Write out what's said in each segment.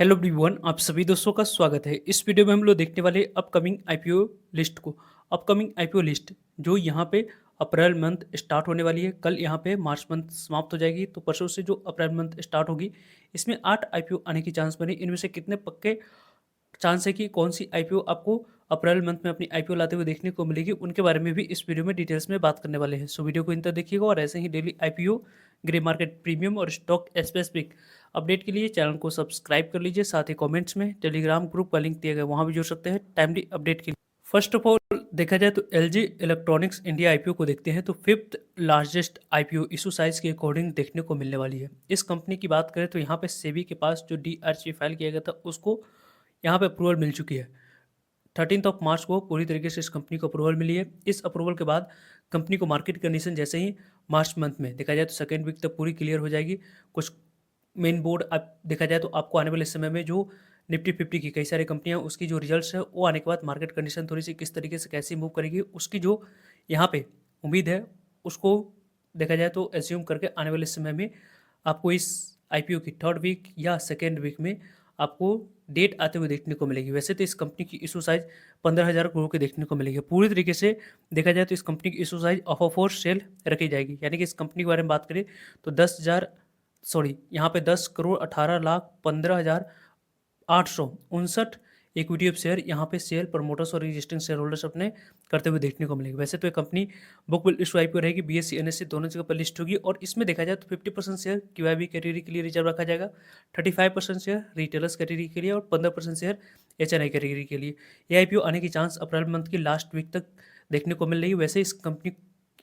Hello everyone, आप सभी दोस्तों का स्वागत है। इस वीडियो में हम लोग देखने वाले अपकमिंग आईपीओ लिस्ट को। अपकमिंग आईपीओ लिस्ट जो यहाँ पे अप्रैल मंथ स्टार्ट होने वाली है। कल यहाँ पे मार्च मंथ समाप्त हो जाएगी, तो परसों से जो अप्रैल मंथ स्टार्ट होगी इसमें 8 आईपीओ आने की चांस बनी। इनमें से कितने पक्के चांस है कि कौन सी आईपीओ आपको अप्रैल मंथ में अपनी आईपीओ लाते हुए देखने को मिलेगी, उनके बारे में भी इस वीडियो में डिटेल्स में बात करने वाले हैं। सो वीडियो को इन तक देखिएगा और ऐसे ही daily IPO, grey market premium और स्टॉक स्पेसिफिक अपडेट के लिए चैनल को सब्सक्राइब कर लीजिए। साथ ही कमेंट्स में टेलीग्राम ग्रुप का लिंक दिया गया, वहाँ भी जुड़ सकते हैं टाइमली अपडेट के लिए। फर्स्ट ऑफ ऑल देखा जाए तो एलजी इलेक्ट्रॉनिक्स इंडिया आईपीओ को देखते हैं तो fifth largest IPO issue size के अकॉर्डिंग देखने को मिलने वाली है। इस कंपनी की बात करें तो यहाँ पे सेबी के पास जो डीआरसी फाइल किया गया था उसको यहाँ पे अप्रूवल मिल चुकी है। 13 मार्च को पूरी तरीके से इस कंपनी को अप्रूवल मिली है। इस अप्रूवल के बाद कंपनी को मार्केट कंडीशन जैसे ही मार्च मंथ में देखा जाए तो सेकेंड वीक तक पूरी क्लियर हो जाएगी। कुछ मेन बोर्ड आप देखा जाए तो आपको आने वाले समय में जो निफ्टी 50 की कई सारी कंपनियां उसकी जो रिजल्ट्स है वो आने के बाद मार्केट कंडीशन थोड़ी सी किस तरीके से कैसी मूव करेगी उसकी जो यहाँ पे उम्मीद है उसको देखा जाए तो एज्यूम करके आने वाले समय में आपको इस आईपीओ की थर्ड वीक या सेकेंड वीक में आपको डेट आते हुए देखने को मिलेगी। वैसे तो इस कंपनी की इशू साइज 15,000 करोड़ की देखने को मिलेगी। पूरी तरीके से देखा जाए तो इस कंपनी की issue size offer for sale रखी जाएगी, यानी कि इस कंपनी के बारे में बात करें तो 10,000 इक्विटी ऑफ शेयर यहाँ पे सेल प्रमोटर्स और रजिस्टरिंग शेयर होल्डर्स अपने करते हुए देखने को मिलेगी। वैसे तो ये company book build issue IPO रहेगी, बीएससी एनएससी दोनों जगह पर लिस्ट होगी और इसमें देखा जाए तो 50% शेयर क्यूआईबी कैटेगरी के लिए रिजर्व रखा जाएगा, 35% शेयर रिटेलर्स कैटेगरी के लिए और 15% शेयर एचएनआई कैटेगरी के लिए। ये आईपीओ आने की चांस अप्रैल मंथ की लास्ट वीक तक देखने को मिल रही है। वैसे इस कंपनी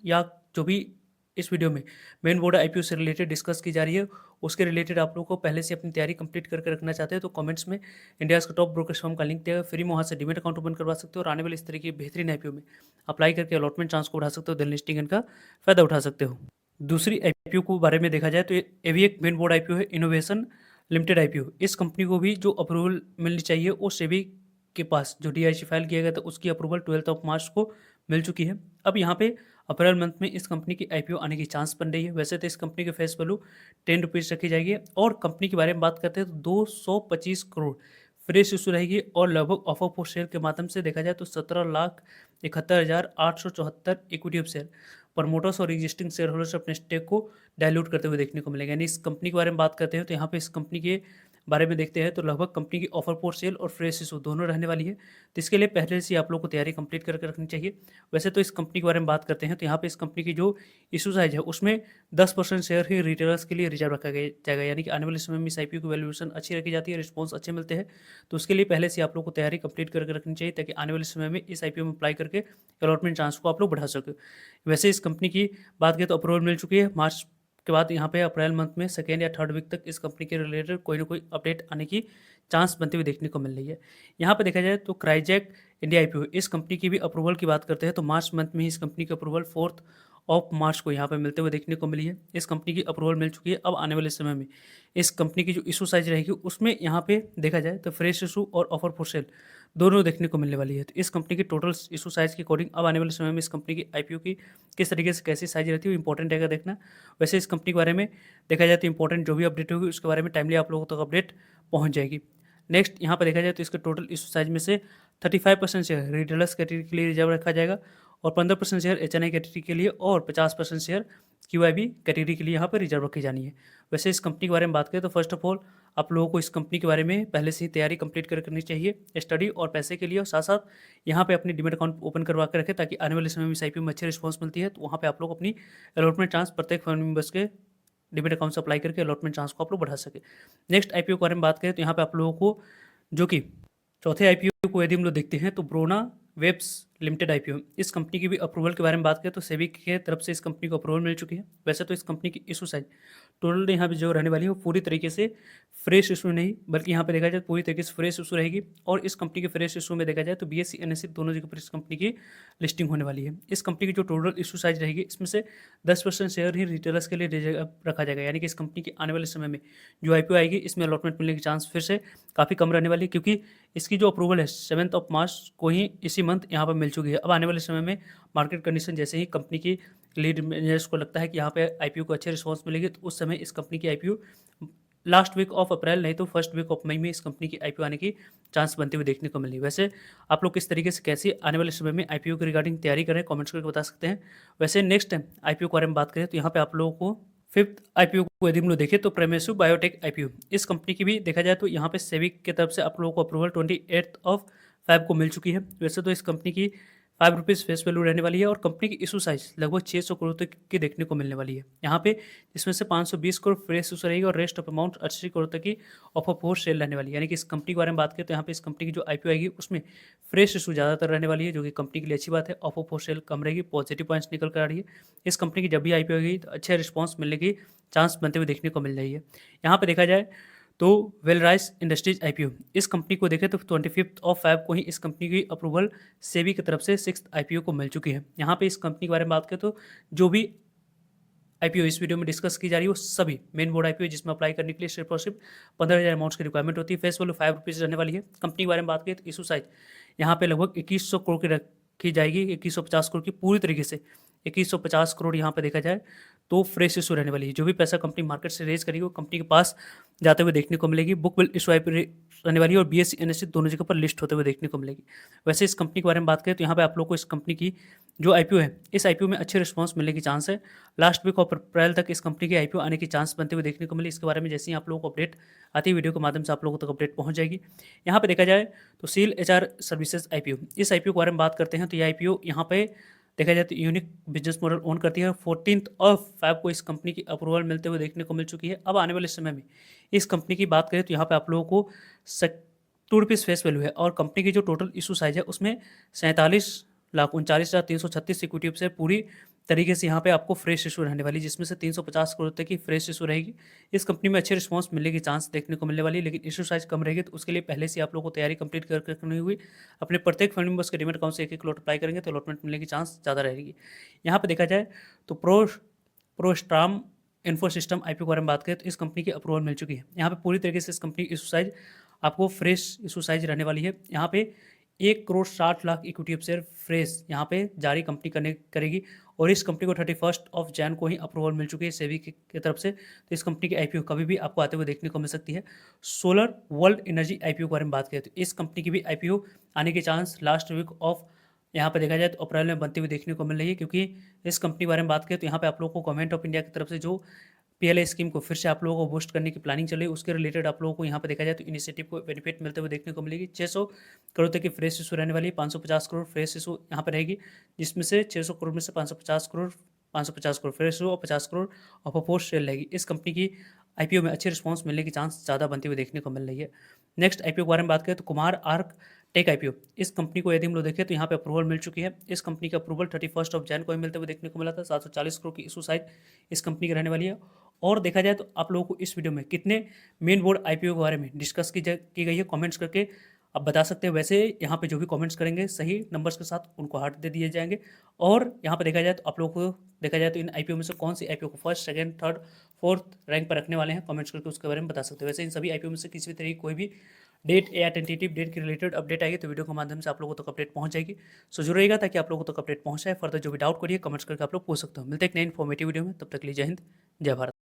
या जो भी इस वीडियो में मेन बोर्ड आईपीओ से रिलेटेड डिस्कस की जा रही है उसके रिलेटेड आप लोगों को पहले से अपनी तैयारी कंप्लीट करके रखना चाहते हैं तो कमेंट्स में इंडिया का टॉप ब्रोकर्स फर्म का लिंक दिया फ्री में, वहाँ से डीमेट अकाउंट ओपन करवा सकते हो और आने वाले इस तरह की बेहतरीन आईपीओ में अप्लाई करके अलॉटमेंट चांस को बढ़ा सकते हो, देन लिस्टिंग इनका फायदा उठा सकते हो। दूसरी आईपीओ को बारे में देखा जाए तो ये भी एक मेन बोर्ड आईपीओ है, इनोवेशन लिमिटेड आईपीओ। इस कंपनी को भी जो अप्रूवल मिलनी चाहिए वो सेबी के पास जो डीआईसी फाइल किया गया था उसकी अप्रूवल 12 मार्च को मिल चुकी है। अब यहाँ पे अप्रैल मंथ में इस कंपनी की आईपीओ आने की चांस बन रही है। वैसे तो इस कंपनी के फेस वैल्यू 10 रुपीज़ रखी जाएगी और कंपनी के बारे में बात करते हैं तो 225 करोड़ फ्रेश इशू रहेगी और लगभग ऑफर फॉर शेयर के माध्यम से देखा जाए तो 17,71,874 इक्विटी ऑफ शेयर प्रमोटर्स और एग्जिस्टिंग शेयर होल्डर्स अपने स्टेक को डायल्यूट करते हुए देखने को मिलेगा। यानी इस कंपनी के बारे में बात करते हैं तो यहाँ पे इस कंपनी के बारे में देखते हैं तो लगभग कंपनी की ऑफर फॉर सेल और फ्रेश इशू दोनों रहने वाली है, तो इसके लिए पहले से आप लोग को तैयारी कंप्लीट करके रखनी चाहिए। वैसे तो इस कंपनी के बारे में बात करते हैं तो यहाँ पे इस कंपनी की जो इशू साइज है उसमें 10% शेयर ही रिटेलर्स के लिए रिजर्व रखा जाएगा, यानी कि आने वाले समय में इस आईपीओ की वैल्यूएशन अच्छी रखी जाती है, रिस्पॉन्स अच्छे मिलते हैं, तो उसके लिए पहले से आप लोग को तैयारी कंप्लीट करके रखनी चाहिए ताकि आने वाले समय में इस आईपीओ में अप्लाई करके अलॉटमेंट चांस को आप लोग बढ़ा सके। वैसे इस कंपनी की बात करें तो अप्रूवल मिल चुकी है। मार्च के बाद यहाँ पे अप्रैल मंथ में सेकेंड या थर्ड वीक तक इस कंपनी के रिलेटेड कोई ना कोई अपडेट आने की चांस बनते हुए देखने को मिल रही है। यहाँ पे देखा जाए तो क्राइजेक इंडिया आईपीओ, इस कंपनी की भी अप्रूवल की बात करते हैं तो मार्च मंथ में ही इस कंपनी की अप्रूवल 4 मार्च को यहाँ पे मिलते हुए देखने को मिली है। इस कंपनी की अप्रूवल मिल चुकी है। अब आने वाले समय में इस कंपनी की जो इशू साइज रहेगी उसमें यहाँ पे देखा जाए तो फ्रेश इशू और ऑफर फॉर सेल दोनों देखने को मिलने वाली है। तो इस कंपनी की टोटल इशू साइज के अकॉर्डिंग अब आने वाले समय में इस कंपनी की आईपीओ की किस तरीके से कैसी साइज रहती है वो इंपॉर्टेंट रहेगा देखना। वैसे इस कंपनी के बारे में देखा जाए तो इंपॉर्टेंट जो भी अपडेट होगी उसके बारे में टाइमली आप लोगों तक अपडेट पहुंच जाएगी। नेक्स्ट यहाँ पर देखा जाए तो इसके टोटल इशू साइज में से 35% शेयर रिटेलर्स कैटेगरी के लिए रिजर्व रखा जाएगा और 15% शेयर एचएनआई कैटेगरी के लिए और 50% शेयर क्यूआईबी कैटेगरी के लिए यहाँ पर रिजर्व रखी जानी है। वैसे इस कंपनी के बारे में बात करें तो फर्स्ट ऑफ ऑल आप लोगों को इस कंपनी के बारे में पहले से ही तैयारी कंप्लीट कर करनी चाहिए स्टडी और पैसे के लिए, और साथ साथ यहाँ पे अपनी डीमेट अकाउंट ओपन करवा कर रखें ताकि आने वाले समय में इस आईपीओ में अच्छी रिस्पॉन्स मिलती है तो वहाँ पे आप लोग अपनी अलॉटमेंट चांस प्रत्येक फैमिली मेंबर्स के डीमेट अकाउंट से अप्लाई करके अलॉटमेंट चांस को आप लोग बढ़ा सके। नेक्स्ट आईपीओ के बारे में बात करें तो यहाँ पे आप लोगों को जो कि चौथे आईपीओ को यदि हम लोग देखते हैं तो ब्रोना वेब्स लिमिटेड आईपीओ, इस कंपनी की भी अप्रूवल के बारे में बात करें तो सेबी की तरफ से इस कंपनी को अप्रूवल मिल चुकी है। वैसे तो इस कंपनी की इशू साइज टोटल यहाँ पे जो रहने वाली है वो पूरी तरीके से फ्रेश इशू नहीं बल्कि यहाँ पे देखा जाए पूरी तरीके से फ्रेश इशू रहेगी और इस कंपनी के फ्रेश इशू में देखा जाए तो बीएससी एनएससी दोनों जगह पर इस कंपनी की लिस्टिंग होने वाली है। इस कंपनी की जो टोटल इशू साइज रहेगी इसमें से 10% शेयर ही रिटेलर्स के लिए रखा जाएगा, यानी कि इस कंपनी की आने वाले समय में जो आईपीओ आएगी इसमें अलॉटमेंट मिलने की चांस फिर से काफ़ी कम रहने वाली है, क्योंकि इसकी जो अप्रूवल है 7 मार्च को ही इसी मंथ यहाँ पर मिल चुकी है। अब आने वाले समय में मार्केट कंडीशन जैसे ही कंपनी की लीड मैनेजर्स को लगता है कि यहाँ पे आईपीओ को अच्छे रिस्पॉन्स मिलेगी तो उस समय इस कंपनी की IPO last week of April नहीं तो फर्स्ट वीक ऑफ मई में इस कंपनी की आईपीओ आने की चांस बनते हुए देखने को मिली। वैसे आप लोग किस तरीके से कैसी आने वाले समय में आईपीओ के रिगार्डिंग तैयारी करें, कमेंट्स करके बता सकते हैं। वैसे नेक्स्ट टाइम आईपीओ के बारे में बात करें तो यहाँ पे आप लोगों को फिफ्थ आईपीओ को यदि हम लोग देखें तो प्रेमेसु बायोटेक आईपीओ, इस कंपनी की भी देखा जाए तो यहाँ पे सेबी की तरफ से आप लोगों को अप्रूवल 28 ऑफ फाइव को मिल चुकी है। वैसे तो इस कंपनी की ₹5 फेस वैल्यू रहने वाली है और कंपनी की इशू साइज लगभग 600 करोड़ तक की देखने को मिलने वाली है यहाँ पे, जिसमें से 520 करोड़ फ्रेश इशू रहेगी और रेस्ट ऑफ अमाउंट 80 करोड़ तक की ऑफर फोर सेल रहने वाली है। यानी कि इस कंपनी के बारे में बात करें तो यहाँ पे इस कंपनी की जो आईपीओ आएगी उसमें फ्रेश इशू ज़्यादातर रहने वाली है, जो कि कंपनी के लिए अच्छी बात है। ऑफर फोर सेल कम रहेगी, पॉजिटिव पॉइंट्स निकल कर आ रही है। इस कंपनी की जब भी आईपीओ आएगी तो अच्छे रिस्पॉन्स मिलने की चांस बनते हुए देखने को मिल रही है। यहाँ पे देखा जाए तो वेलराइस इंडस्ट्रीज आईपीओ, इस कंपनी को देखें तो 25 ऑफ फाइव को ही इस कंपनी की अप्रूवल सेबी की तरफ से 6th आईपीओ को मिल चुकी है। यहाँ पे इस कंपनी के बारे में बात करें तो जो भी आईपीओ इस वीडियो में डिस्कस की जा रही है वो सभी मेन बोर्ड आईपीओ जिसमें अप्लाई करने के लिए सिर्फ और सिर्फ 15,000 अमाउंट्स की रिक्वायरमेंट होती है। फेस वैल्यू ₹5 रहने वाली है। कंपनी के बारे में बात करें तो इशू साइज यहाँ पे लगभग 2100 करोड़ की रखी जाएगी, 2150 करोड़ की पूरी तरीके से 2150 करोड़ यहाँ पे देखा जाए तो फ्रेश इशू रहने वाली है। जो भी पैसा कंपनी मार्केट से रेज करेगी वो कंपनी के पास जाते हुए देखने को मिलेगी। बुक विल इशू आईपीओ रहने वाली है और बीएसई एनएसई दोनों जगह पर लिस्ट होते हुए देखने को मिलेगी। वैसे इस कंपनी के बारे में बात करें तो यहाँ पे आप लोग को इस कंपनी की जो आईपीओ है इस आईपीओ में अच्छे रिस्पांस मिलने की चांस है। लास्ट वीक ऑफ अप्रैल तक इस कंपनी की आईपीओ आने की चांस बनते हुए देखने को मिली। इसके बारे में जैसे ही आप लोगों को अपडेट आती है वीडियो के माध्यम से आप लोगों तक अपडेट पहुंच जाएगी। यहाँ पे देखा जाए तो सील एचआर सर्विसेज आईपीओ, इस आईपीओ के बारे में बात करते हैं तो ये आईपीओ यहाँ पे देखा जाए तो यूनिक बिजनेस मॉडल ओन करती है। 14 ऑफ फाइव को इस कंपनी की अप्रूवल मिलते हुए देखने को मिल चुकी है। अब आने वाले समय में इस कंपनी की बात करें तो यहाँ पे आप लोगों को ₹2 फेस वैल्यू है और कंपनी की जो टोटल इशू साइज है उसमें 47,39,336 इक्विटी से पूरी तरीके से यहाँ पे आपको फ्रेश इशू रहने वाली, जिसमें से 350 करोड़ तक की फ्रेश इशू रहेगी। इस कंपनी में अच्छे रिस्पांस मिलने की चांस देखने को मिलने वाली है, लेकिन इशू साइज कम रहेगी तो उसके लिए पहले से आप लोगों को तैयारी कंप्लीट कर करनी हुई अपने प्रत्येक फंड मेंबर्स के डीमैट अकाउंट से एक लॉट अप्लाई करेंगे तो अलॉटमेंट मिलने की चांस ज़्यादा रहेगी। यहाँ पर देखा जाए तो प्रोस्ट्राम इन्फो सिस्टम आईपीओ के बारे में बात करें तो इस कंपनी की अप्रूवल मिल चुकी है। यहाँ पे पूरी तरीके से इस कंपनी की इशू साइज आपको फ्रेश इशू साइज रहने वाली है। यहाँ पे 1,60,00,000 इक्विटी शेयर फ्रेश यहाँ पे जारी कंपनी करेगी और इस कंपनी को 31 ऑफ जैन को ही अप्रूवल मिल चुकी है सेबी की तरफ से। तो इस कंपनी की आईपीओ कभी भी आपको आते हुए देखने को मिल सकती है। सोलर वर्ल्ड एनर्जी आईपीओ के बारे में बात करें तो इस कंपनी की भी आईपीओ आने के चांस लास्ट वीक ऑफ यहाँ पे देखा जाए तो अप्रैल में बनती हुई देखने को मिल रही है, क्योंकि इस कंपनी के बारे में बात करें तो यहाँ पे आप लोगों को गवर्नमेंट ऑफ इंडिया की तरफ से जो पीएलआई स्कीम को फिर से आप लोगों को बूस्ट करने की प्लानिंग चल रही है, उसके रिलेटेड आप लोगों को यहाँ पे देखा जाए तो इनिशिएटिव को बेनिफिट मिलते हुए देखने को मिलेगी। 600 करोड़ तक की फ्रेश इशू रहने वाली है, 550 करोड़ फ्रेश इशू यहाँ पे रहेगी, जिसमें से 600 करोड़ में से 550 करोड़ फ्रेश इशू और 50 करोड़ ऑफ पोस्ट सेल रहेगी। इस कंपनी की आईपीओ में अच्छे रिस्पांस मिलने की चांस ज़्यादा बनती हुई देखने को मिल रही है। नेक्स्ट आईपीओ के बारे में बात करें तो कुमार आर्क टेक आईपीओ, इस कंपनी को यदि हम लोग देखें तो यहाँ पे अप्रूवल मिल चुकी है। इस कंपनी का अप्रूवल 31 ऑफ जैन को ही मिलते हुए देखने को मिला था। 740 करोड़ की इशू साइज इस कंपनी की रहने वाली है। और देखा जाए तो आप लोगों को इस वीडियो में कितने मेन बोर्ड आईपीओ के बारे में डिस्कस की गई है कमेंट्स करके आप बता सकते हैं। वैसे यहाँ पे जो भी कमेंट्स करेंगे सही नंबर्स के साथ उनको हार्ट दे दिए जाएंगे। और यहाँ पे देखा जाए तो आप लोगों को देखा जाए तो इन आईपीओ में से कौन सी आईपीओ को first, second, third, fourth rank पर रखने वाले हैं, कमेंट्स करके उसके बारे में बता सकते हैं। वैसे इन सभी आईपीओ में से किसी भी तरह की कोई भी डेट या टेंटेटिव डेट के रिलेटेड अपडेट आएगी तो वीडियो के माध्यम से आप लोगों तक अपडेट पहुंच जाएगी। सो जरूर रहेगा ताकि आप लोगों तक अपडेट पहुंच जाए। फर्दर जो भी डाउट करिए कमेंट्स करके आप लोग पूछ सकते हो। मिलते हैं एक नई इन्फॉर्मेटिव वीडियो में, तब तक के लिए जय हिंद, जय भारत।